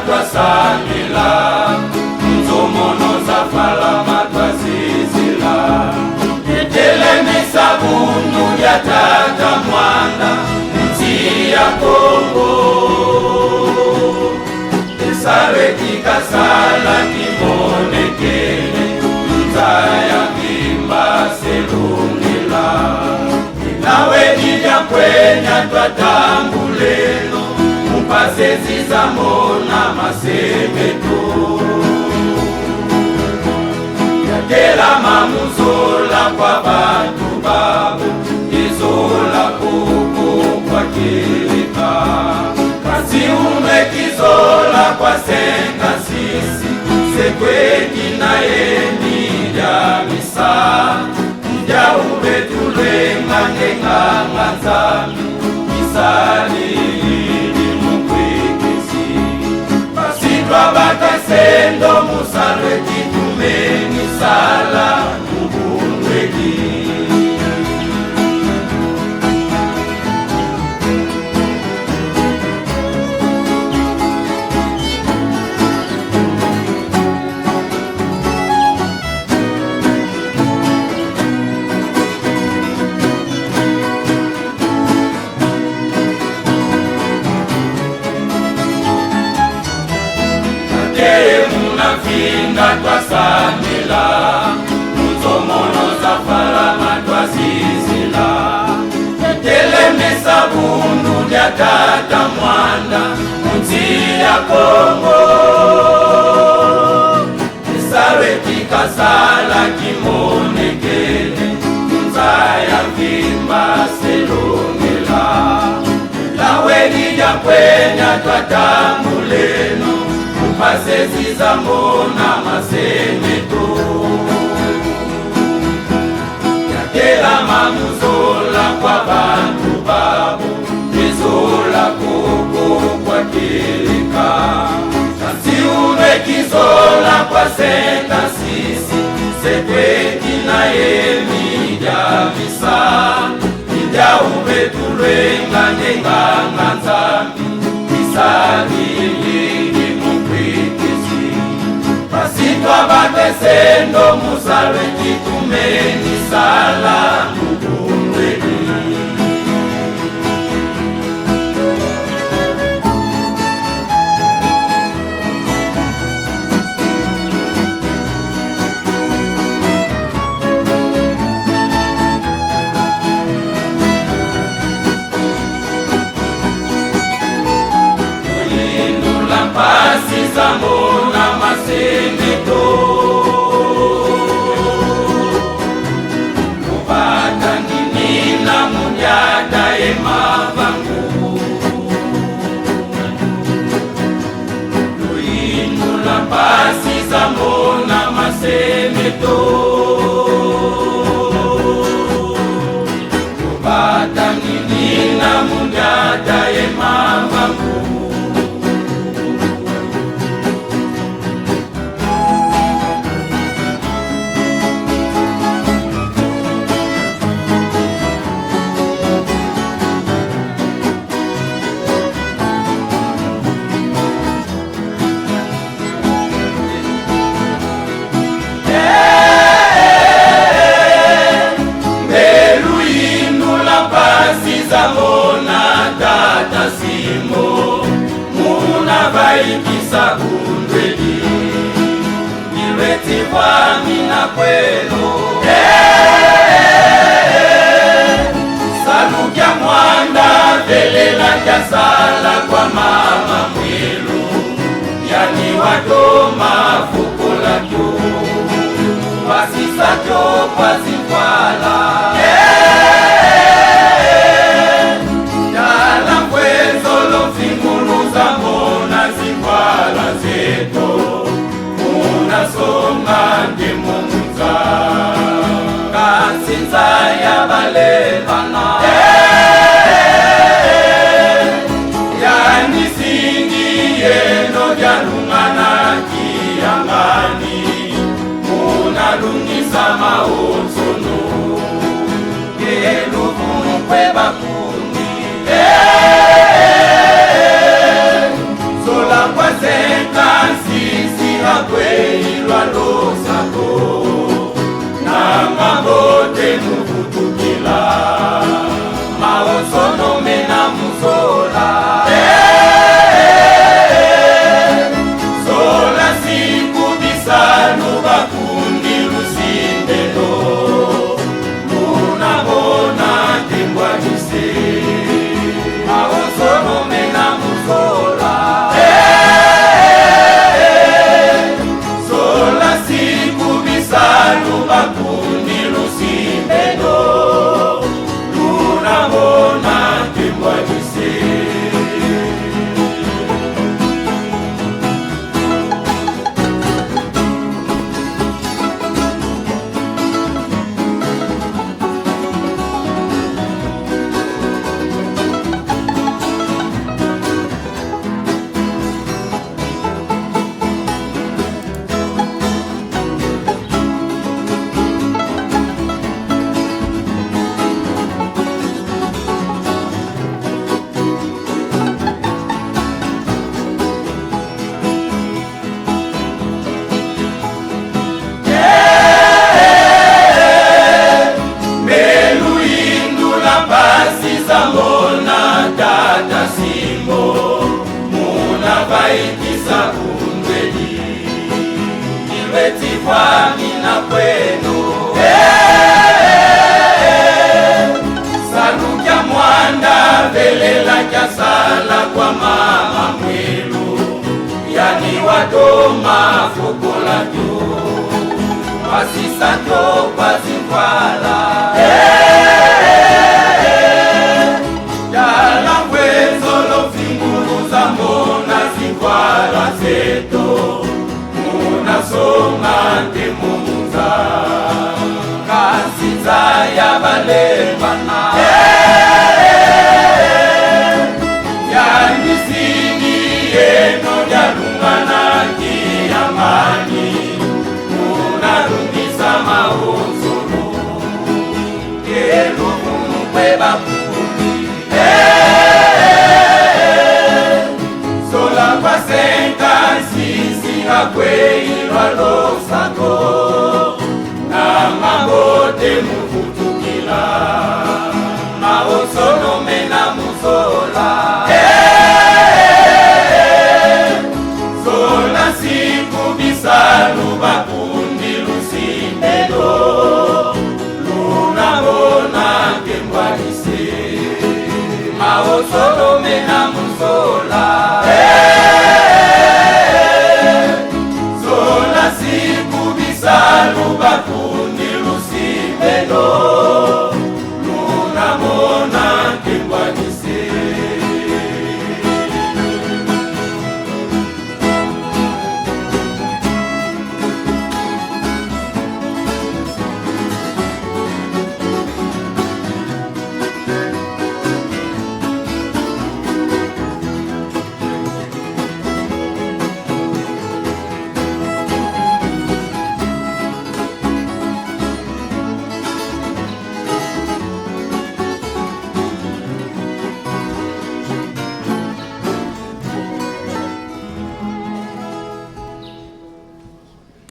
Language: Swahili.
twasamila nzomono za falama twazizila etelemisa bundu lya tata mwana nzi ya Kongo esabe kikasala kimonekele nzaya kimba selungila nawe nilya kwenya twatambulelo mupasezi za mona masemeto yakela mamuzola kwa bantu babo izola kuku kwa kilika kasi umekizola kwa senga sisi sekweki na yeni ya misa ya ubetulwenga ngenganga nzami misali bakasendo musalwe kitumeni sala mubundweki munafinga twasamila nzomono za falama twazizila etelemesa bundu lya tata mwana nzi ya Kongo esabe kikasala kimonekele nzaya vimba selongela lawe lija kwenya twatambuleno pasezi za mona masemeto yakela mamuzola kwa bantu babo izola koko kwa kilika kasi umekizola kwa senga sisi sekweki na yemi ya misa ija ubetulwenga ngenganga nzami misali bakesendo musalwe kitumeni sala mubundweki ulindula mpasi za mona masemeto pasi za mona masemeto kupata nini na mundada ye mavangu ikisa undweli niweti kwami na kwelo salukya mwanda velela jasala kwa mama mwilu yani watoma fukula kyo wasisa kyo kwa zikwala kansinza ya balelana yani singi yeno janungana kiyangani unalungisa maozono yeluvunkwe bakundi zola kwa zengi sinza ya balembana ya misingi yeno ya lungana kiamani unarudisa mauzuru elumu kweba